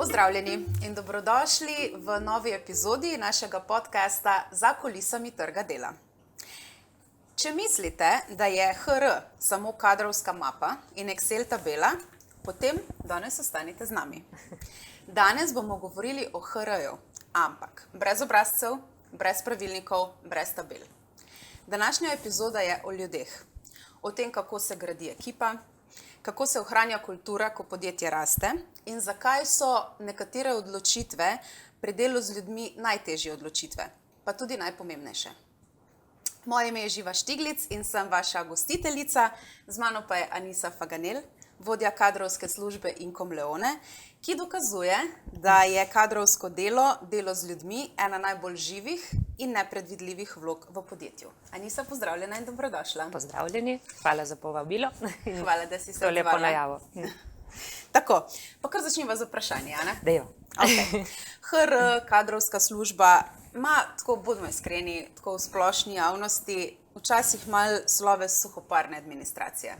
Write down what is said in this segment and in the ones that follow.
Pozdravljeni in dobrodošli v novi epizodi našega podcasta Za kulisami trga dela. Če mislite, da je HR samo kadrovska mapa in Excel tabela, potem danes ostanite z nami. Danes bomo govorili o HR-ju, ampak brez obrazcev, brez pravilnikov, brez tabel. Današnja epizoda je o ljudeh, o tem, kako se gradi ekipa, kako se ohranja kultura, ko podjetje raste in zakaj so nekatere odločitve pri delu z ljudmi najtežje odločitve, pa tudi najpomembnejše. Moje ime je Živa Štiglic in sem vaša gostiteljica, z mano pa je Anisa Faganel, vodja kadrovske službe Income Leone, ki dokazuje, da je kadrovsko delo z ljudmi, ena najbolj živih in nepredvidljivih vlog v podjetju. Anisa, pozdravljena in dobrodošla. Pozdravljeni, hvala za povabilo. Hvala, da si se To lepo najavo. Tako, pa kar začnimo z vprašanje, a ne? Dejo. Okay. HR, kadrovska služba, ima, tako bodimo iskreni, tako v splošni javnosti, včasih malo sloves suhoparne administracije.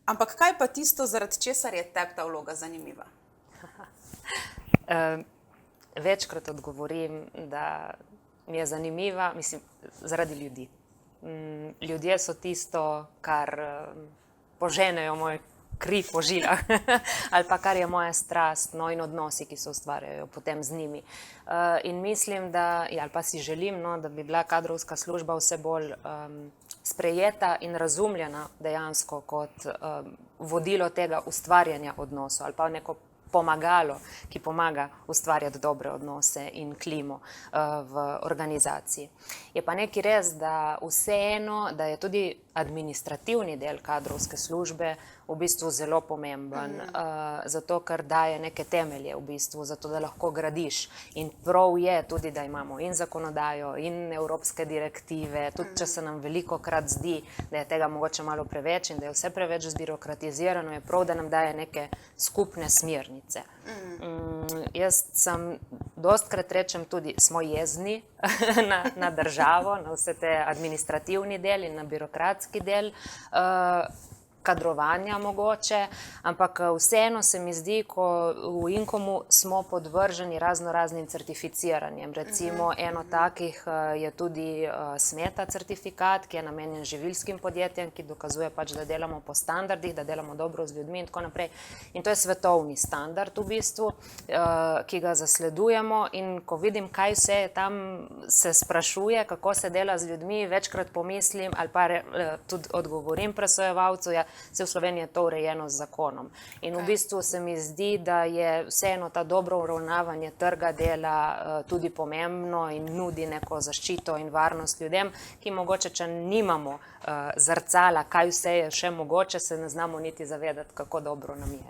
Ampak kaj pa tisto, zaradi česar je tebi ta vloga zanimiva? Večkrat odgovorim, da mi je zanimiva, zaradi ljudi. Ljudje so tisto, kar poženejo moj kri po žilah ali pa kar je moja strast, in odnosi, ki se ustvarjajo potem z njimi. In mislim, ali pa si želim, da bi bila kadrovska služba vse bolj sprejeta in razumljena dejansko kot vodilo tega ustvarjanja odnosov ali pa neko pomagalo, ki pomaga ustvarjati dobre odnose in klimo v organizaciji. Je pa nekaj res, da vseeno, da je tudi administrativni del kadrovske službe v bistvu zelo pomemben, zato ker daje neke temelje v bistvu, zato da lahko gradiš. In prav je tudi, da imamo in zakonodajo in evropske direktive, tudi če se nam velikokrat zdi, da je tega mogoče malo preveč in da je vse preveč zbirokratizirano, je prav, da nam daje neke skupne smernice. Jaz sem dostkrat rečem tudi, smo jezni na državo, na vse te administrativni del in na birokratski del kadrovanja mogoče, ampak vseeno se mi zdi, ko v Incomu smo podvrženi raznoraznim certificiranjem. Recimo eno takih je tudi Smeta certifikat, ki je namenjen živilskim podjetjem, ki dokazuje pač, da delamo po standardih, da delamo dobro z ljudmi in tako naprej. In to je svetovni standard v bistvu, ki ga zasledujemo, in ko vidim, kaj vse je tam se sprašuje, kako se dela z ljudmi, večkrat pomislim ali pa tudi odgovorim presojevalcu, se v Sloveniji je to urejeno z zakonom. In v bistvu se mi zdi, da je vseeno ta dobro uravnavanje trga dela tudi pomembno in nudi neko zaščito in varnost ljudem, ki mogoče, če nimamo zrcala, kaj vse je še mogoče, se ne znamo niti zavedati, kako dobro nam je.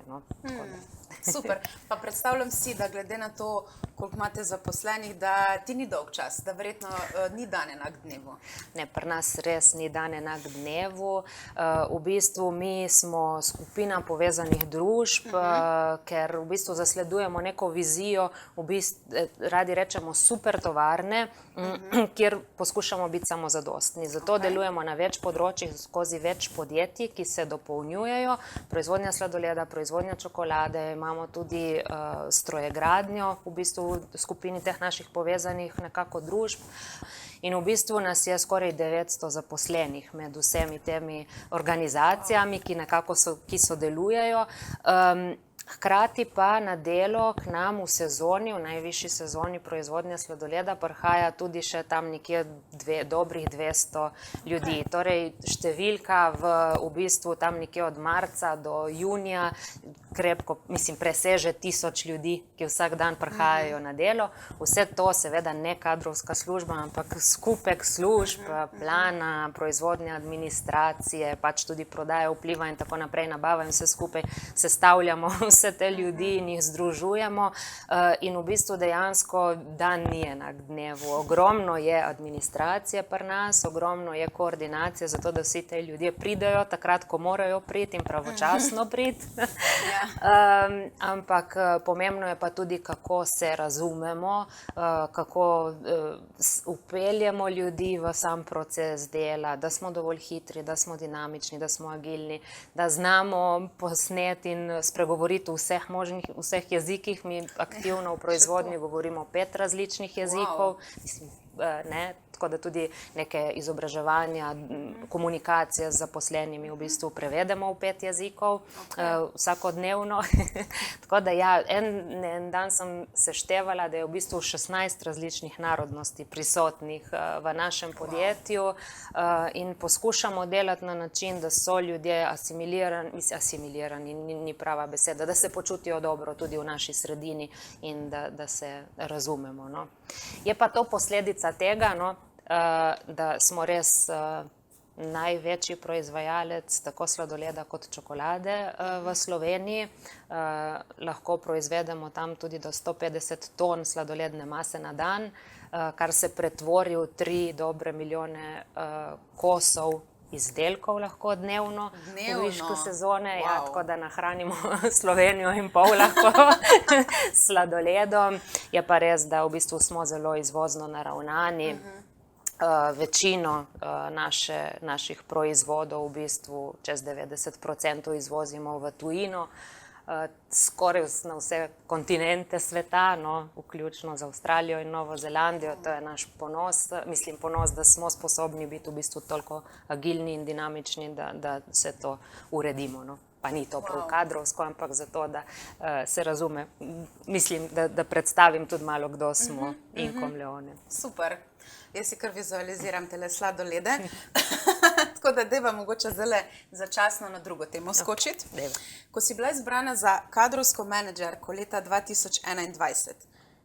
Super, pa predstavljam si, da glede na to, koliko imate zaposlenih, da ti ni dolg čas, da verjetno ni dan enak dnevu. Ne, pri nas res ni dan enak dnevu. V bistvu mi smo skupina povezanih družb, ker v bistvu zasledujemo neko vizijo, radi rečemo super tovarne, kjer poskušamo biti samozadostni. Zato delujemo na več področjih skozi več podjetij, ki se dopolnjujejo. Proizvodnja sladoleda, proizvodnja čokolade, imamo tudi strojegradnjo v bistvu v skupini teh naših povezanih nekako družb. In v bistvu nas je skoraj 900 zaposlenih med vsemi temi organizacijami, ki sodelujejo. Hkrati pa na delo k nam v sezoni, v najvišji sezoni proizvodnje sladoleda, prihaja tudi še tam nekje dobrih 200 ljudi. Torej številka v bistvu tam nekje od marca do junija krepko, preseže 1000 ljudi, ki vsak dan prihajajo na delo. Vse to seveda ne kadrovska služba, ampak skupek služb, plana, proizvodnja, administracije, pač tudi prodaja, vpliva in tako naprej, nabava in vse skupaj sestavljamo vse te ljudi in jih združujemo. In v bistvu dejansko dan ni enak dnevu. Ogromno je administracije pri nas, ogromno je koordinacije, zato da vsi te ljudje pridejo takrat, ko morajo priti in pravočasno priti. Ampak pomembno je pa tudi, kako se razumemo, kako upeljemo ljudi v sam proces dela, da smo dovolj hitri, da smo dinamični, da smo agilni, da znamo posneti in spregovoriti govoriti v vseh jezikih. Mi aktivno v proizvodnji govorimo 5 različnih jezikov. Mislim, ne, tako da tudi neke izobraževanja, komunikacije z zaposlenimi v bistvu prevedemo v 5 jezikov vsakodnevno. Tako da ja, en dan sem seštevala, da je v bistvu 16 različnih narodnosti prisotnih v našem podjetju in poskušamo delati na način, da so ljudje asimilirani, ni prava beseda, da se počutijo dobro tudi v naši sredini in da se razumemo. No. Je pa to posledica tega, no, da smo res največji proizvajalec tako sladoleda kot čokolade v Sloveniji. Lahko proizvedemo tam tudi do 150 ton sladoledne mase na dan, kar se pretvori v 3 dobre milijone kosov izdelkov lahko dnevno v višku sezone, ja, tako da nahranimo Slovenijo in pol lahko s sladoledom. Je pa res, da v bistvu smo zelo izvozno naravnani. Večino naših proizvodov, v bistvu čez 90% izvozimo v tujino, skoraj na vse kontinente sveta, no, vključno z Avstralijo in Novo Zelandijo. To je naš ponos, mislim ponos, da smo sposobni biti v bistvu toliko agilni in dinamični, da se to uredimo. No. Pa ni to prav kadrovsko, ampak zato, da se razume. Mislim, da predstavim tudi malo, kdo smo in kom Leone. Super. Jaz si kar vizualiziram tele sladolede. Tako da deva mogoče zdaj začasno na drugo temo skočiti. Ko si bila izbrana za kadrovsko menedžerko leta 2021,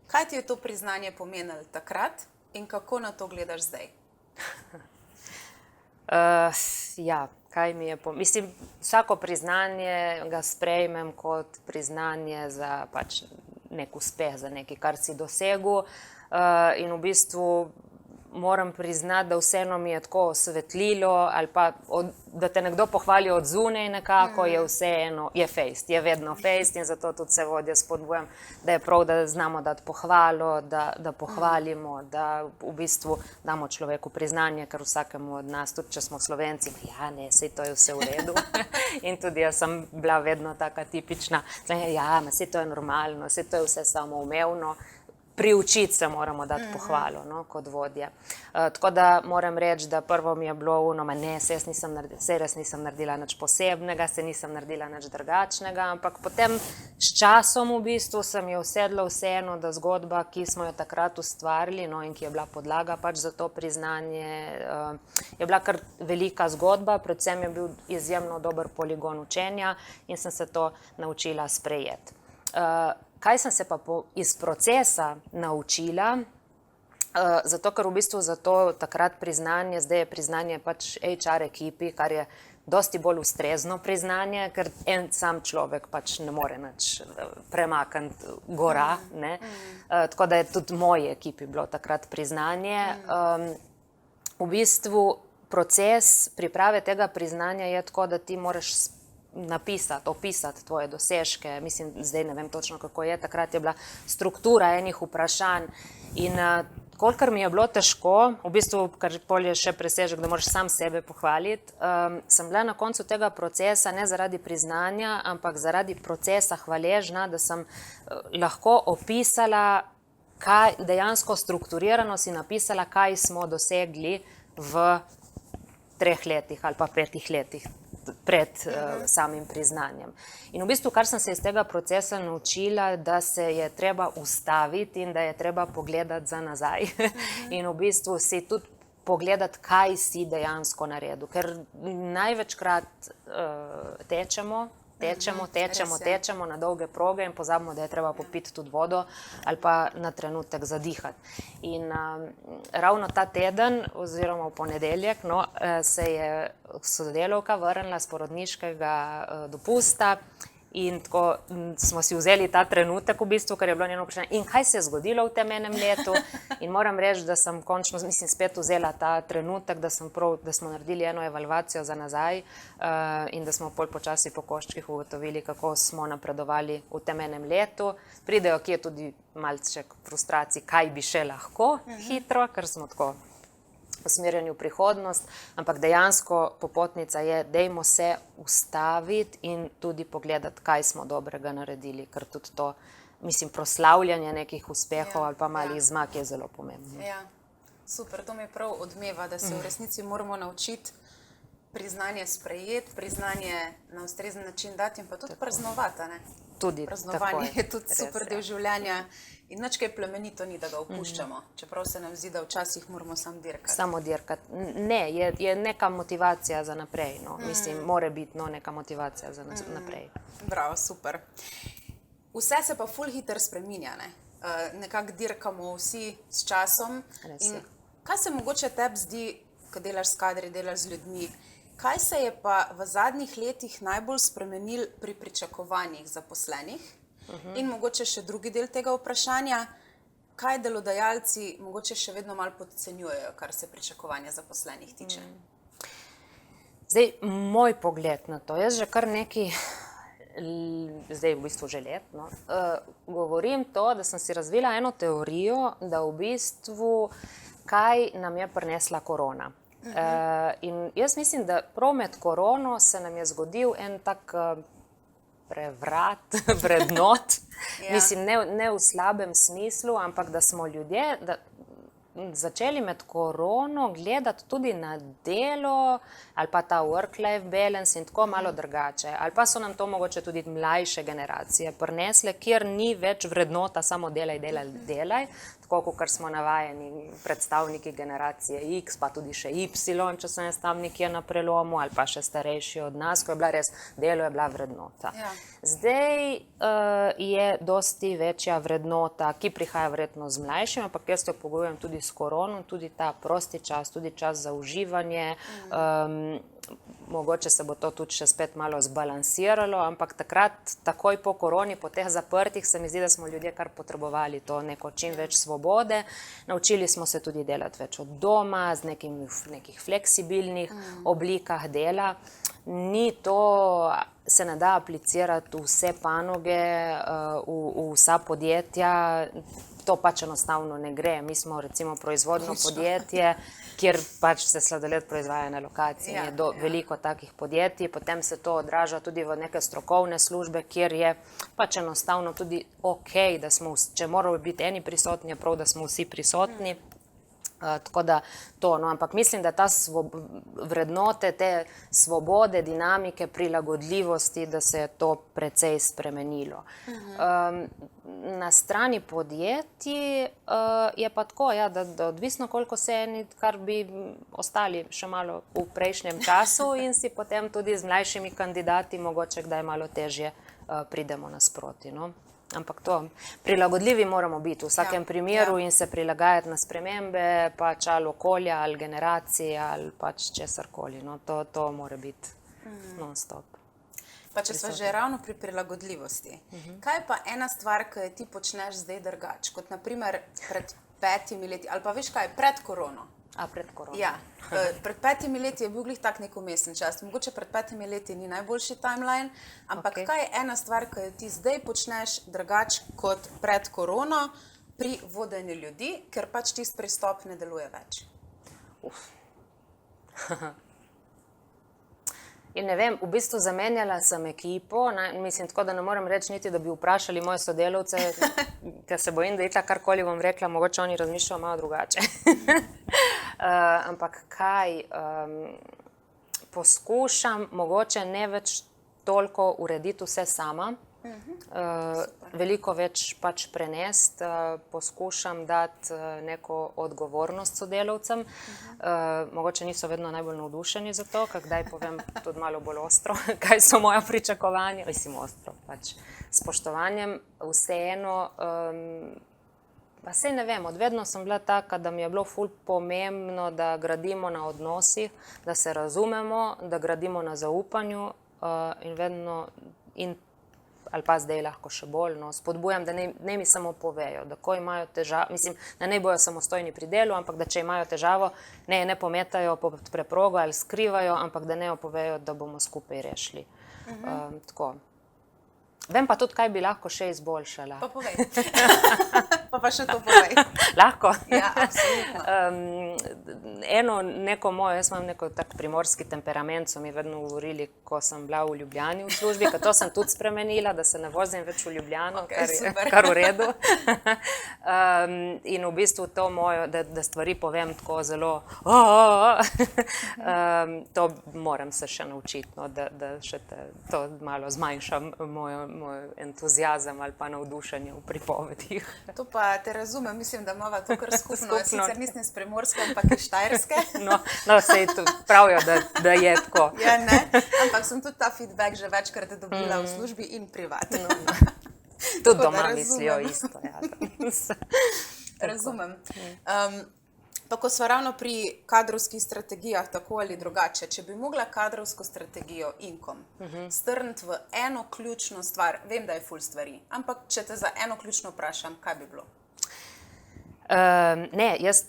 kaj ti je to priznanje pomenilo takrat in kako na to gledaš zdaj? Ja, kaj mi je mislim, vsako priznanje ga sprejmem kot priznanje za pač nek uspeh, za nekaj, kar si dosegel. In v bistvu moram priznati, da vseeno mi je tako osvetlilo, ali pa da te nekdo pohvali od zunaj nekako, je vseeno, je fejst, je vedno fejst in zato tudi se vodje spodbujam, da je prav, da znamo dati pohvalo, da pohvalimo, da v bistvu damo človeku priznanje, ker vsakemu od nas, tudi če smo Slovenci, ja ne, sej to je vse v redu. In tudi jaz sem bila vedno taka tipična, ja, sej to je normalno, sej to je vse samoumevno. Priučiti se moramo dati pohvalo, no, kot vodje. Tako da moram reči, da prvo mi je bilo sej res nisem naredila nič posebnega, sej nisem naredila nič drugačnega, ampak potem s časom v bistvu se mi je usedlo vseeno, da zgodba, ki smo jo takrat ustvarili, no, in ki je bila podlaga pač za to priznanje, je bila kar velika zgodba, predvsem je bil izjemno dober poligon učenja in sem se to naučila sprejeti. Kaj sem se pa iz procesa naučila, zato ker v bistvu za to takrat priznanje, zdaj je priznanje pač HR ekipi, kar je dosti bolj ustrezno priznanje, ker en sam človek pač ne more nič premakniti gora, ne. Tako da je tudi moji ekipi bilo takrat priznanje. V bistvu proces priprave tega priznanja je tako, da ti moraš napisati, opisati tvoje dosežke. Mislim, zdaj ne vem točno, kako je, takrat je bila struktura enih vprašanj in kolikor mi je bilo težko, v bistvu, kar bolje še presežek, da moraš sam sebe pohvaliti, sem bila na koncu tega procesa ne zaradi priznanja, ampak zaradi procesa hvaležna, da sem lahko opisala, kaj dejansko strukturirano si napisala, kaj smo dosegli v 3 letih ali pa 5 letih pred samim priznanjem. In v bistvu, kar sem se iz tega procesa naučila, da se je treba ustaviti in da je treba pogledati za nazaj. In v bistvu si tudi pogledati, kaj si dejansko naredil. Ker največkrat tečemo na dolge proge in pozabimo, da je treba popiti tudi vodo ali pa na trenutek zadihati. In ravno ta teden, oziroma v ponedeljek, no, se je sodelavka vrnila s porodniškega dopusta in tako smo si vzeli ta trenutek v bistvu, ker je bilo njeno vprašanje, in kaj se je zgodilo v tem enem letu. In moram reči, da sem končno, mislim, spet vzela ta trenutek, da smo naredili eno evalvacijo za nazaj in da smo počasi po koščkih ugotovili, kako smo napredovali v tem enem letu. Pridejo kje tudi malček frustracij, kaj bi še lahko hitro, ker smo tako usmerjeni v prihodnost, ampak dejansko popotnica je, dajmo se ustaviti in tudi pogledati, kaj smo dobrega naredili, ker tudi to, mislim, proslavljanje nekih uspehov ali pa malih zmag je zelo pomembno. Ja, super, to mi prav odmeva, da se v resnici moramo naučiti priznanje sprejeti, priznanje na ustrezen način dati in pa tudi praznovati, ne? Tudi Praznovanje je tudi res, super del življenja in nič kaj plemenito ni, da ga opuščamo, čeprav se nam zdi, da včasih moramo samo dirkati. Samo dirkati. Ne, je neka motivacija za naprej, no. Mislim, more biti neka motivacija za naprej. Bravo, super. Vse se pa ful hitro spreminja, ne? Nekako dirkamo vsi s časom. Res In je. kaj se mogoče tebi zdi, ko delaš s kadri, delaš z ljudmi, kaj se je pa v zadnjih letih najbolj spremenil pri pričakovanjih zaposlenih? In mogoče še drugi del tega vprašanja, kaj delodajalci mogoče še vedno malo podcenjujejo, kar se pričakovanja zaposlenih tiče? Zdaj, moj pogled na to, jaz že kar nekaj, zdaj v bistvu že let, no, govorim to, da sem si razvila eno teorijo, da v bistvu kaj nam je prinesla korona. In jaz mislim, da prav med korono se nam je zgodil en tak prevrat vrednot, mislim, ne v slabem smislu, ampak da smo ljudje začeli med korono gledati tudi na delo ali pa ta work-life balance in tako malo drugače. Ali pa so nam to mogoče tudi mlajše generacije prinesle, kjer ni več vrednota samo delaj, tako kot smo navajeni predstavniki generacije X, pa tudi še Y, če sem jaz tam nekje na prelomu, ali pa še starejši od nas, ko je bila res, delo je bila vrednota. Ja. Zdaj je dosti večja vrednota, ki prihaja verjetno z mlajšim, ampak jaz to pogojujem tudi s korono, tudi ta prosti čas, tudi čas za uživanje, mogoče se bo to tudi še spet malo zbalansiralo, ampak takrat, takoj po koroni, po teh zaprtih, se mi zdi, da smo ljudje kar potrebovali to neko čim več svobode. Naučili smo se tudi delati več od doma, z nekih fleksibilnih oblikah dela. Ni to, se ne da aplicirati v vse panoge, v vsa podjetja, to pač enostavno ne gre. Mi smo recimo proizvodno podjetje, kjer pač se sladoled proizvaja na lokaciji. Je veliko takih podjetij, potem se to odraža tudi v neke strokovne službe, kjer je pač enostavno tudi okej, da smo, če morajo biti eni prisotni, je prav, da smo vsi prisotni. Tako da to, no, ampak mislim, da ta vrednote, te svobode, dinamike, prilagodljivosti, da se je to precej spremenilo. Na strani podjetij je pa tako, ja, da odvisno koliko se eni, kar bi ostali še malo v prejšnjem času in si potem tudi z mlajšimi kandidati mogoče kdaj malo težje pridemo nasproti, no. Ampak to, prilagodljivi moramo biti v vsakem primeru in se prilagajati na spremembe, pač ali okolja, ali generacije, ali pač česarkoli. No, to mora biti non-stop. Pa če smo že ravno pri prilagodljivosti, kaj je pa ena stvar, ki jo ti počneš zdaj drugače, kot naprimer pred 5 leti, ali pa veš kaj, pred korono? Pred korono. Ja, pred 5 leti je bil glih tak nek umestni čas. Mogoče pred 5 leti ni najboljši timeline, ampak kaj je ena stvar, ki jo ti zdaj počneš drugače kot pred korono pri vodenju ljudi, ker pač tisti pristop ne deluje več? In ne vem, v bistvu zamenjala sem ekipo, mislim tako, da ne morem reči niti, da bi vprašali moje sodelavce, ker se bojim, da itak karkoli bom rekla, mogoče oni razmišljajo malo drugače. Ampak kaj, poskušam mogoče ne več toliko urediti vse sama, veliko več pač prenesti, poskušam dati neko odgovornost sodelavcem. Mogoče niso vedno najbolj navdušeni za to, kdaj povem tudi malo bolj ostro, kaj so moja pričakovanja, mislim ostro, pač spoštovanjem, vseeno, pa sej ne vem, odvedno sem bila taka, da mi je bilo ful pomembno, da gradimo na odnosih, da se razumemo, da gradimo na zaupanju in vedno, ali pa zdaj lahko še bolj, no, spodbujam, da ne mi samo povejo, da ko imajo težavo, mislim, da ne bojo samostojni pri delu, ampak da če imajo težavo, ne pometajo pod preprogo ali skrivajo, ampak da ne opovejo, da bomo skupaj rešili. Tako. Vem pa tudi, kaj bi lahko še izboljšala. Pa povej. pa še to povej. Lahko? Ja, absolutno. Neko mojo, jaz imam neko tak primorski temperament, so mi vedno govorili, ko sem bila v Ljubljani v službi, ker to sem tudi spremenila, da se ne vozim več v Ljubljano, kar v redu. In v bistvu to mojo, da stvari povem tako zelo, to moram se še naučiti, no, da še to malo zmanjšam moj entuzijazem ali pa navdušenje v pripovedih. To pa te razumem, mislim, da imava to kar skupno. Sicer nisem iz Primorske, ampak iz Štajerske. No, sej pravijo, da je tako. Ja, ne, ampak sem tudi ta feedback že večkrat dobila v službi in privatno. Tudi doma mislijo isto. Ja. Razumem. Pa ko smo ravno pri kadrovskih strategijah, tako ali drugače, če bi mogla kadrovsko strategijo Inkom strniti v eno ključno stvar, vem, da je ful stvari, ampak če te za eno ključno vprašam, kaj bi bilo? Ne, jaz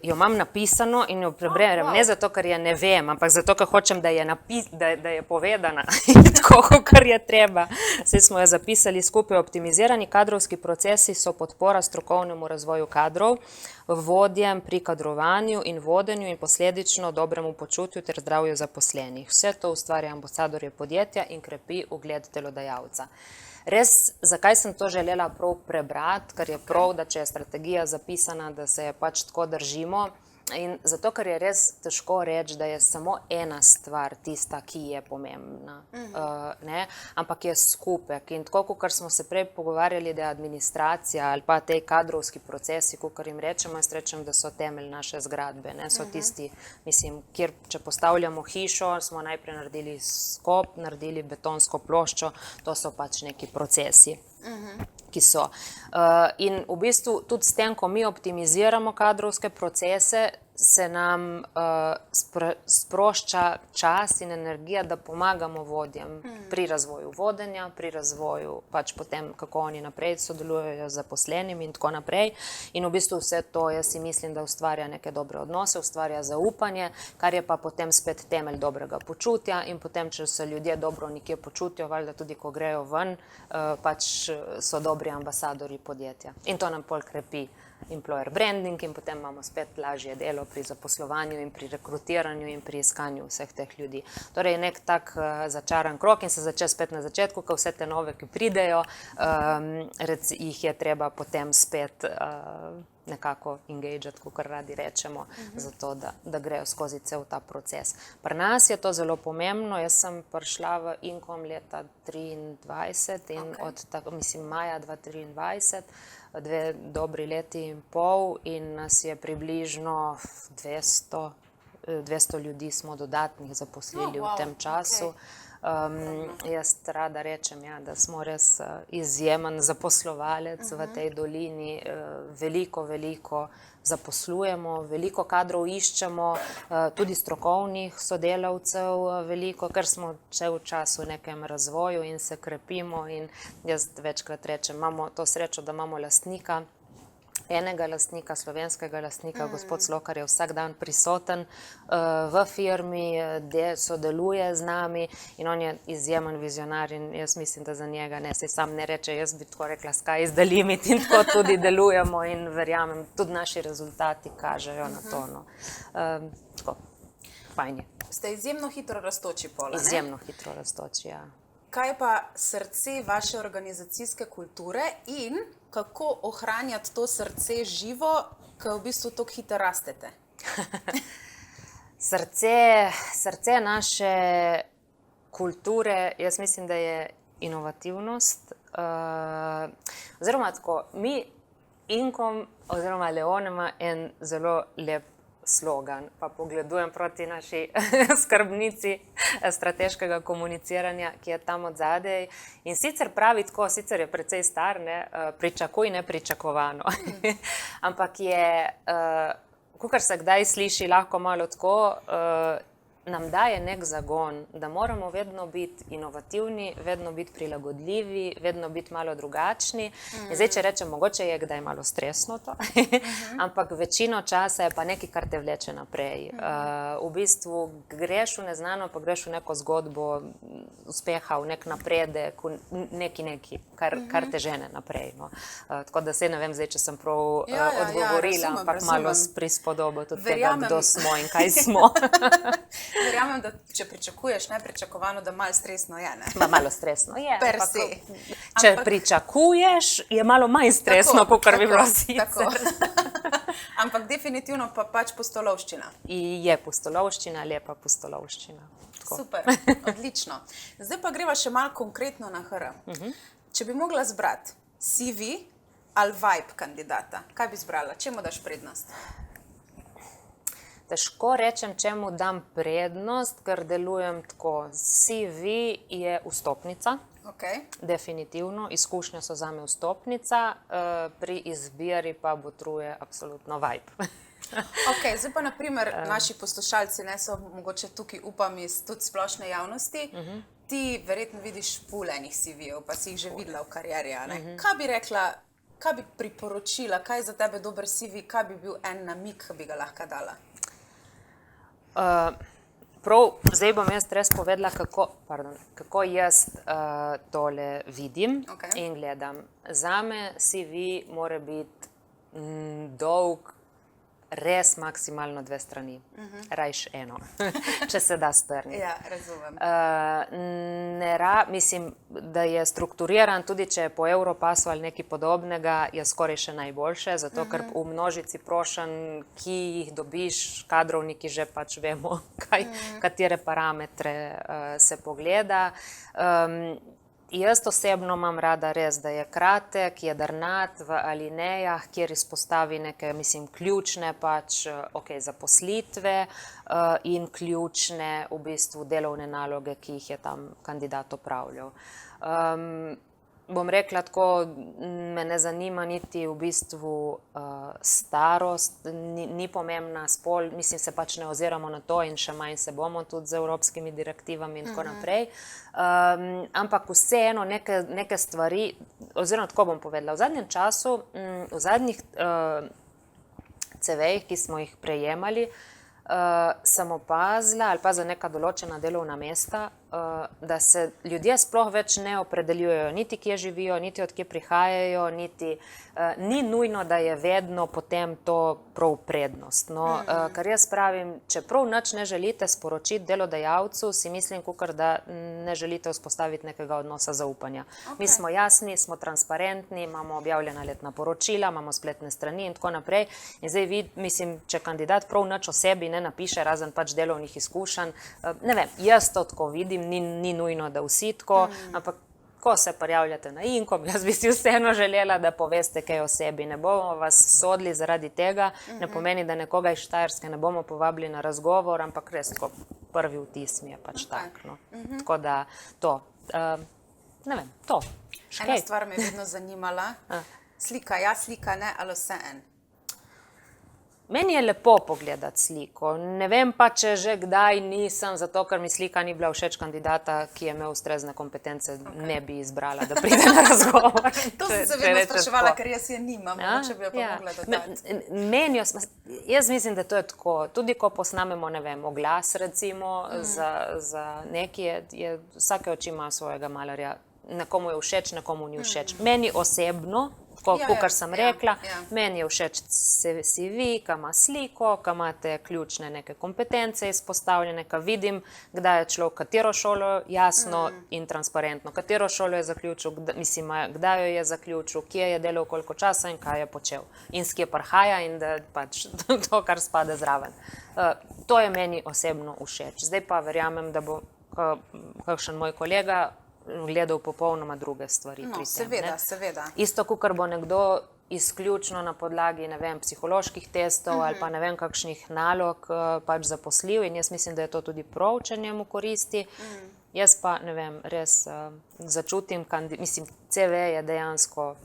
jo imam napisano in jo preberem, ne zato, ker je ne vem, ampak zato, ker hočem, da je povedana tako, kar je treba. Saj smo jo zapisali skupaj. Optimizirani kadrovski procesi so podpora strokovnemu razvoju kadrov, vodjem pri kadrovanju in vodenju in posledično dobremu počutju ter zdravju zaposlenih. Vse to ustvarja ambasadorje podjetja in krepi ugled delodajalca. Res, zakaj sem to želela prav prebrati, ker je prav, da če je strategija zapisana, da se je pač tako držimo. In zato, ker je res težko reči, da je samo ena stvar tista, ki je pomembna, ampak je skupek. In tako, kot smo se prej pogovarjali, da je administracija ali pa tej kadrovski procesi, kot jim rečemo, jaz rečem, da so temelj naše zgradbe. So tisti, mislim, kjer če postavljamo hišo, smo najprej naredili skop, naredili betonsko ploščo, to so pač neki procesi. Ki so. In v bistvu tudi s tem, ko mi optimiziramo kadrovske procese, se nam sprošča čas in energija, da pomagamo vodjem pri razvoju vodenja, pri razvoju pač potem, kako oni naprej sodelujejo z zaposlenimi in tako naprej. In v bistvu vse to, jaz si mislim, da ustvarja neke dobre odnose, ustvarja zaupanje, kar je pa potem spet temelj dobrega počutja in potem, če se ljudje dobro nekje počutijo, valjda tudi, ko grejo ven, pač so dobri ambasadori podjetja. In to nam pol krepi employer branding in potem imamo spet lažje delo pri zaposlovanju in pri rekrutiranju in pri iskanju vseh teh ljudi. Torej nek tak začaran krog in se začne spet na začetku, ko vse te nove, ki pridejo, jih je treba potem spet nekako engagati, kakor radi rečemo, zato da grejo skozi cel ta proces. Pri nas je to zelo pomembno, jaz sem prišla v Inkom leta 2023 in od maja 2023, 2 dobri leti in pol in nas je približno 200 ljudi smo dodatnih zaposlili v tem času. Jaz rada rečem, da smo res izjemen zaposlovalec v tej dolini, veliko zaposlujemo, veliko kadrov iščemo, tudi strokovnih sodelavcev veliko, ker smo v času v nekem razvoju in se krepimo in jaz večkrat rečem, imamo to srečo, da imamo lastnika, enega lastnika, slovenskega lastnika, gospod Slokar je vsak dan prisoten v firmi, sodeluje z nami in on je izjemen vizionar in jaz mislim, da za njega ne, se sam ne reče, jaz bi tako rekla, sky is the limit in tako tudi delujemo in verjamem, tudi naši rezultati kažejo na to. Tako, fajn je. Ste izjemno hitro rastoči pola, ne? Izjemno hitro rastoči, ja. Kaj pa srce vaše organizacijske kulture in kako ohranjati to srce živo, ko v bistvu tako hitro rastete? Srce naše kulture, jaz mislim, da je inovativnost. Oziroma tako, mi Inkom oziroma Leon ima en zelo lep slogan, pa pogledujem proti naši skrbnici strateškega komuniciranja, ki je tam od zadaj. In sicer pravi tako, sicer je precej star, pričakuj nepričakovano. Ampak je, kakor se kdaj sliši lahko malo tako, nam daje nek zagon, da moramo vedno biti inovativni, vedno biti prilagodljivi, vedno biti malo drugačni. In zdaj, če rečem, mogoče je kdaj malo stresno to, ampak večino časa je pa nekaj, kar te vleče naprej. V bistvu greš v neznano, pa greš v neko zgodbo uspeha, v nek napredek, v neki, kar te žene naprej. No. Tako da se ne vem zdaj, če sem prav odgovorila, ampak malo s prispodobo tudi tega, kdo smo in kaj smo. Verjamem, da če pričakuješ nepričakovano, da malo stresno je, ne? Malo stresno je, Per ampak se. če pričakuješ, je malo manj stresno, kot bi bilo sicer. Ampak definitivno pa pač pustolovščina. Je pustolovščina, lepa pustolovščina. Tako. Super, odlično. Zdaj pa greva še malo konkretno na HR. Če bi mogla zbrati CV ali vibe kandidata, kaj bi zbrala? Čemu daš prednost? Težko rečem, čemu dam prednost, ker delujem tako. CV je vstopnica, definitivno, izkušnje so zame vstopnica, pri izbiri pa botruje absolutno vibe. Zdaj pa naprimer naši poslušalci so mogoče tukaj, upam, iz tudi splošne javnosti, ti verjetno vidiš ful enih CV-jev, pa si jih že videla v karieri. Kaj bi rekla, kaj bi priporočila, kaj je za tebe dober CV, kaj bi bil en namig, ki bi ga lahko dala? Zdaj bom jaz res povedala, kako jaz tole vidim in gledam. Zame CV mora biti dolg res maksimalno 2 strani, rajš eno, če se da strniti. Ja, razumem. Mislim, da je strukturiran, tudi če je po Europasu ali nekaj podobnega, je skoraj še najboljše, zato ker v množici prošenj, ki jih dobiš, kadrovniki že pač vemo, katere parametre se pogleda. Jaz osebno imam rada res, da je kratek, jedrnat v alinejah, kjer izpostavi neke, ključne pač, zaposlitve in ključne v bistvu delovne naloge, ki jih je tam kandidat opravljal. Bom rekla tako, me ne zanima niti v bistvu starost, ni pomembna spol, se pač ne oziramo na to in še manj se bomo tudi z evropskimi direktivami in tako naprej. Ampak vseeno neke stvari, oziroma tako bom povedala, v zadnjem času, v zadnjih CV-jih, ki smo jih prejemali, sem opazila, ali pa za neka določena delovna mesta, da se ljudje sploh več ne opredeljujejo, niti kje živijo, niti od kje prihajajo, niti ni nujno, da je vedno potem to prav prednost. No, kar jaz pravim, če prav nič ne želite sporočiti delodajalcu, si mislim, kakor da ne želite vzpostaviti nekega odnosa zaupanja. Mi smo jasni, smo transparentni, imamo objavljena letna poročila, imamo spletne strani in tako naprej. In zdaj če kandidat prav nič o sebi ne napiše, razen pač delovnih izkušenj, ne vem, jaz to tako vidim, ni nujno, da vsi tako, ampak ko se prijavljate na Inkom, jaz bi si vseeno želela, da poveste kaj o sebi. Ne bomo vas sodili zaradi tega, ne pomeni, da nekoga iz Štajerske ne bomo povabili na razgovor, ampak res tako prvi vtis mi je pač tak. No. Tako da to, ne vem, to. Ena stvar me je vedno zanimala, slika ja, slika ne, ali vse en? Meni je lepo pogledati sliko. Ne vem pa, če že kdaj nisem, zato ker mi slika ni bila všeč kandidata, ki je imel ustrezne kompetence, ne bi izbrala, da pride na razgovor. To sem se vedno spraševala, ker jaz je nimam, če bi jo pa mogla dodati. Jaz mislim, da to je tako. Tudi ko posnamemo, ne vem, oglas recimo za nekaj, vsake oči ima svojega malarja. Nekomu je všeč, nekomu ni všeč. Meni osebno, kakor sem rekla, meni je všeč CV, ki ima sliko, ki imate ključne neke kompetence izpostavljene, ki vidim, kdaj je človek katero šolo, jasno in transparentno, katero šolo je zaključil, kdaj jo je zaključil, kje je delal koliko časa in kaj je počel. In s kje prihaja in da pač to, kar spada zraven. To je meni osebno všeč. Zdaj pa verjamem, da bo kakšen moj kolega gledal popolnoma druge stvari pri tem. Seveda. Isto, kakor bo nekdo izključno na podlagi, ne vem, psiholoških testov ali pa ne vem kakšnih nalog pač zaposlil in jaz mislim, da je to tudi prav, če njemu koristi. Jaz pa, ne vem, res začutim, CV je dejansko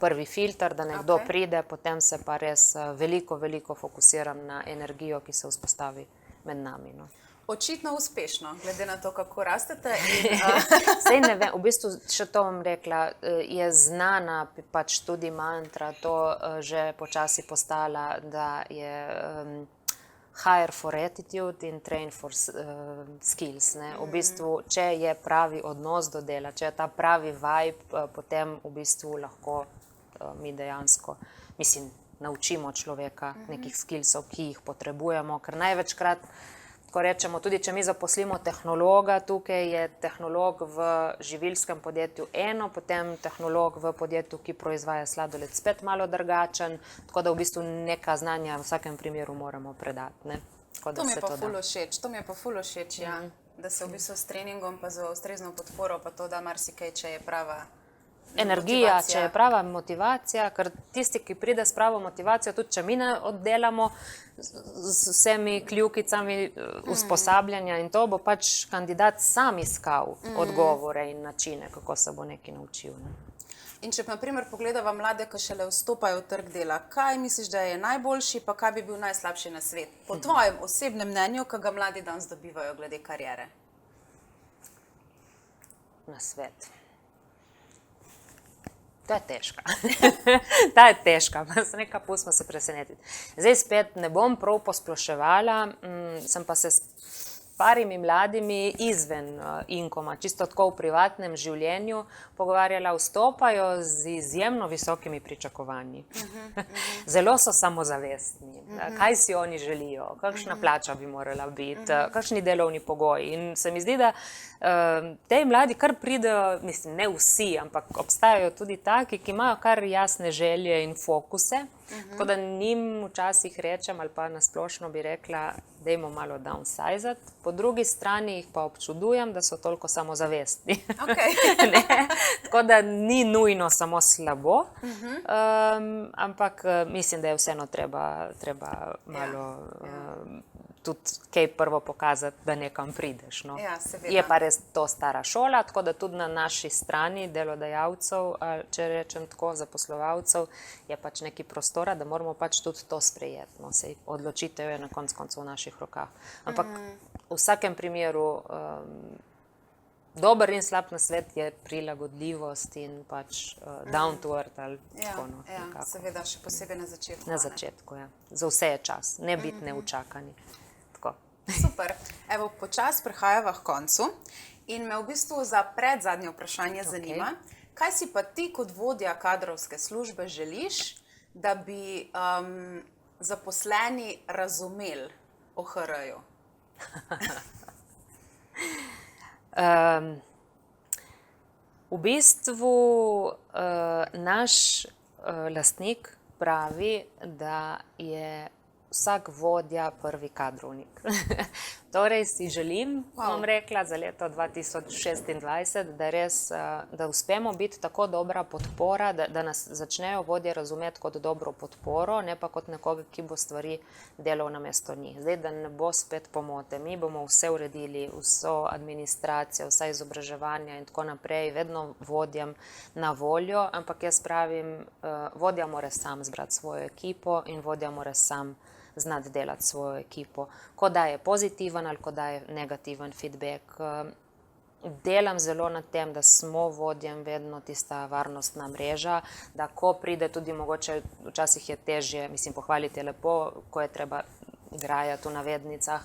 prvi filter, da nekdo pride, potem se pa res veliko fokusiram na energijo, ki se vzpostavi med nami. No. Očitno uspešno, glede na to, kako rastete. Sej ne vem, v bistvu še to bom rekla, je znana pač tudi mantra, to že počasi postala, da je hire for attitude in train for skills. Ne? V bistvu, če je pravi odnos do dela, če je ta pravi vibe, potem v bistvu lahko mi dejansko, naučimo človeka nekih skillsov, ki jih potrebujemo, ker največkrat, ko rečemo, tudi če mi zaposlimo tehnologa, tukaj je tehnolog v živilskem podjetju eno, potem tehnolog v podjetju, ki proizvaja sladoled, spet malo drugačen, tako da v bistvu neka znanja v vsakem primeru moramo predati. Ne? To mi je pa ful všeč, ja. Da se v bistvu s treningom pa z ustrezno podporo pa to da marsikaj, če je prava energija, motivacija. če je prava motivacija, ker tisti, ki pride s pravo motivacijo, tudi če mi ne oddelamo z vsemi kljukicami usposabljanja in to, bo pač kandidat sam iskal odgovore in načine, kako se bo nekaj naučil. Ne? In če na primer pogledava mlade, ki šele vstopajo v trg dela, kaj misliš, da je najboljši, pa kaj bi bil najslabši nasvet? Po tvojem osebnem mnenju, ki ga mladi danes dobivajo glede kariere? Nasvet. To je težka. Ta je težka, pustimo se presenetiti. Zdaj spet ne bom prav posploševala, sem pa se s parimi mladimi izven Inkoma, čisto tako v privatnem življenju pogovarjala, vstopajo z izjemno visokimi pričakovanji. Zelo so samozavestni, kaj si oni želijo, kakšna plača bi morala biti, kakšni delovni pogoji. In se mi zdi, da tej mladi kar pridejo, ne vsi, ampak obstajajo tudi taki, ki imajo kar jasne želje in fokuse, tako da njim včasih rečem, ali pa nasplošno bi rekla, dajmo malo downsizati, po drugi strani jih pa občudujem, da so toliko samozavestni. Tako da ni nujno samo slabo, ampak mislim, da je vseeno treba malo tudi kaj prvo pokazati, da nekam prideš. No. Ja, je pa res to stara šola, tako da tudi na naši strani delodajalcev, če rečem tako, zaposlovalcev, je pač neki prostora, da moramo pač tudi to sprejeti. No. Sej odločitev je na koncu koncev v naših rokah. Ampak v vsakem primeru dober in slab nasvet je prilagodljivost in pač down to earth ali tako. No, ja, seveda, še posebej na začetku. Na začetku, ja. Za vse je čas, ne biti neučakani. Tako. Super. Evo, počas prehajava k koncu in me v bistvu za predzadnje vprašanje zanima, kaj si pa ti kot vodja kadrovske službe želiš, da bi zaposleni razumeli o HR-ju? V bistvu naš lastnik pravi, da je vsak vodja prvi kadrovnik. Torej si želim, bom rekla, za leto 2026, da res, da uspemo biti tako dobra podpora, da nas začnejo vodje razumeti kot dobro podporo, ne pa kot nekoga, ki bo stvari delal namesto njih. Zdaj, da ne bo spet pomote. Mi bomo vse uredili, vso administracijo, vsa izobraževanja in tako naprej, vedno vodjem na voljo, ampak jaz pravim, vodja mora sam zbrati svojo ekipo in vodja mora sam znati delati svojo ekipo. Ko daje pozitiven ali ko daje negativen feedback. Delam zelo na tem, da smo vodjem vedno tista varnostna mreža, da ko pride tudi mogoče, včasih je težje, pohvaliti je lepo, ko je treba grajati v navednicah,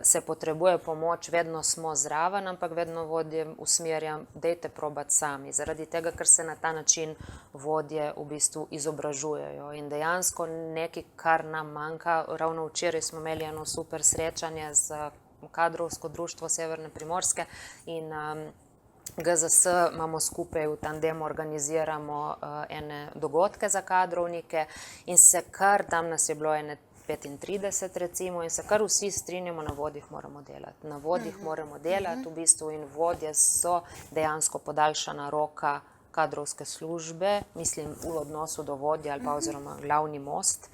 se potrebuje pomoč, vedno smo zraven, ampak vedno vodjem usmerjam, dajte probati sami, zaradi tega, ker se na ta način vodje v bistvu izobražujejo in dejansko nekaj, kar nam manjka, ravno včeraj smo imeli eno super srečanje z kadrovsko društvo Severne Primorske in GZS imamo skupaj v tandemu, organiziramo ene dogodke za kadrovnike in se kar, tam nas je bilo ene 35 recimo in se kar vsi strinjamo, na vodjih moramo delati. Na vodjih moramo delati v bistvu in vodje so dejansko podaljšana roka kadrovske službe, mislim v odnosu do vodja ali pa oziroma glavni most.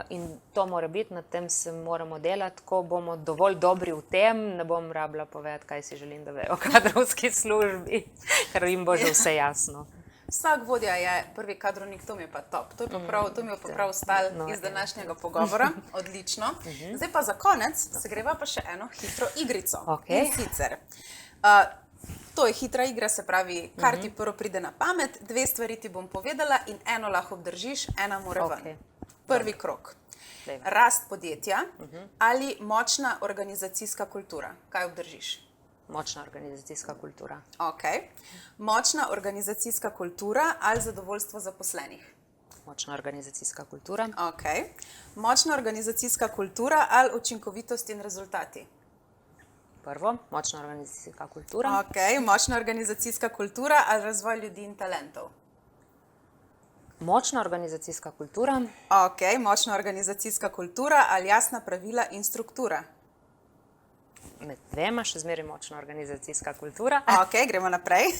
In to mora biti, na tem se moramo delati, ko bomo dovolj dobri v tem, ne bom rabila povedati, kaj si želim, da vejo o kadrovski službi, ker jim bo že vse jasno. Vsak vodja je prvi kadrovnik, to mi je pa top. To mi je pa prav ostalo iz današnjega pogovora. Odlično. Zdaj pa za konec se greva pa še eno hitro igrico. Okay. In sicer, to je hitra igra, se pravi, kar ti prvo pride na pamet, dve stvari ti bom povedala in eno lahko obdržiš, ena mora ven. Prvi krog. Rast podjetja ali močna organizacijska kultura. Kaj obdržiš? Močna organizacijska kultura. Ok. Močna organizacijska kultura ali zadovoljstvo zaposlenih? Močna organizacijska kultura. Ok. Močna organizacijska kultura ali učinkovitost in rezultati? Prvo, močna organizacijska kultura. Ok. Močna organizacijska kultura ali razvoj ljudi in talentov? Močna organizacijska kultura. Ok. Močna organizacijska kultura ali jasna pravila in struktura? Med dvema še zmeraj močna organizacijska kultura. Ok, gremo naprej.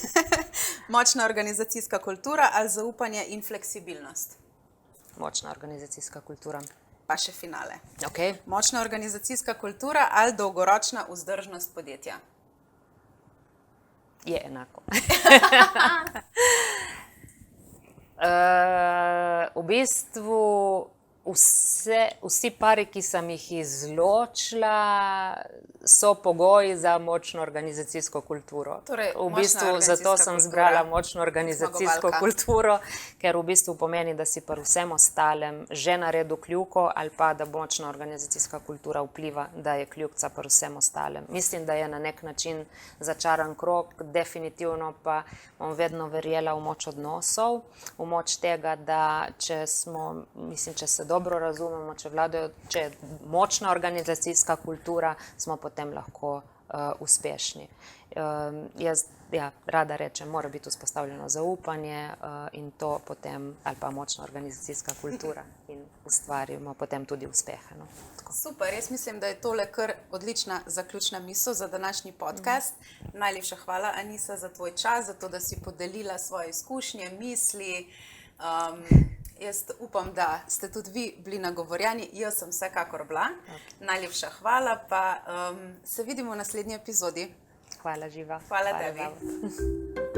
Močna organizacijska kultura ali zaupanje in fleksibilnost? Močna organizacijska kultura. Pa še finale. Okay. Močna organizacijska kultura ali dolgoročna vzdržnost podjetja? Je enako. V bistvu vsi pari, ki sem jih izločila, so pogoji za močno organizacijsko kulturo. Torej, v bistvu zato sem zbrala močno organizacijsko kulturo, ker v bistvu pomeni, da si pri vsem ostalem že naredil kljuko ali pa da močna organizacijska kultura vpliva, da je kljukica pri vsem ostalem. Mislim, da je na nek način začaran krog, definitivno pa bom vedno verjela v moč odnosov, v moč tega, da če se dobro razumemo, če je močna organizacijska kultura, smo potem lahko uspešni. Jaz rada rečem, mora biti vzpostavljeno zaupanje in to potem, ali pa močna organizacijska kultura in ustvarimo potem tudi uspehe. No? Super, jaz mislim, da je tole kar odlična zaključna misel za današnji podcast. Najlepša hvala, Anisa, za tvoj čas, za to, da si podelila svoje izkušnje, misli. Jaz upam, da ste tudi vi bili nagovorjeni, jaz sem vsekakor bila. Najlepša hvala, pa se vidimo v naslednji epizodi. Hvala, Živa. Hvala tebi.